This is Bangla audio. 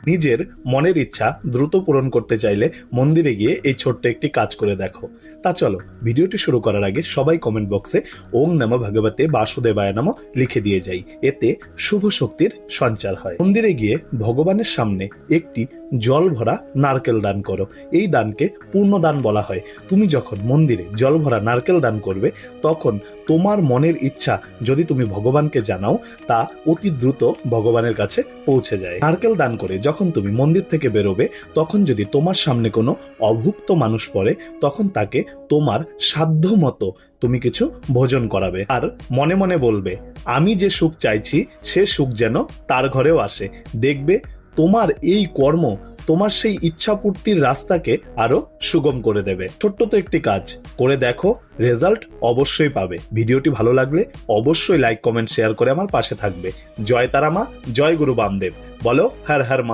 নিজের মনের ইচ্ছা দ্রুত পূরণ করতে চাইলে মন্দিরে গিয়ে এই ছোট্ট একটি কাজ করে দেখো। তা চলো ভিডিওটি শুরু করার আগে সবাই কমেন্ট বক্সে ওং নমঃ ভগবতে বাসুদেবায় নমঃ লিখে দিয়ে যাই, এতে শুভ শক্তির সঞ্চার হয়। মন্দিরে গিয়ে ভগবানের সামনে একটি জল ভরা নারকেল দান করো। এই দানকে পূর্ণ দান বলা হয়। তুমি যখন মন্দিরে জল ভরা নারকেল দান করবে তখন তোমার মনের ইচ্ছা যদি তুমি ভগবানকে জানাও তা অতি দ্রুত ভগবানের কাছে পৌঁছে যায়। নারকেল দান করে যখন তুমি মন্দির থেকে বেরোবে তখন যদি তোমার সামনে কোনো অভুক্ত মানুষ পড়ে তখন তাকে তোমার সাধ্য মতো তুমি কিছু ভোজন করাবে আর মনে মনে বলবে, আমি যে সুখ চাইছি সে সুখ যেন তার ঘরেও আসে। দেখবে তোমার এই কর্ম তোমার সেই ইচ্ছা পূর্তির রাস্তাকে আরো সুগম করে দেবে। ছোট্ট তো একটি কাজ করে দেখো, রেজাল্ট অবশ্যই পাবে। ভিডিওটি ভালো লাগলে অবশ্যই লাইক কমেন্ট শেয়ার করে আমার পাশে থাকবে। জয় তারা মা, জয় গুরু বামদেব। বলো হর হর মা।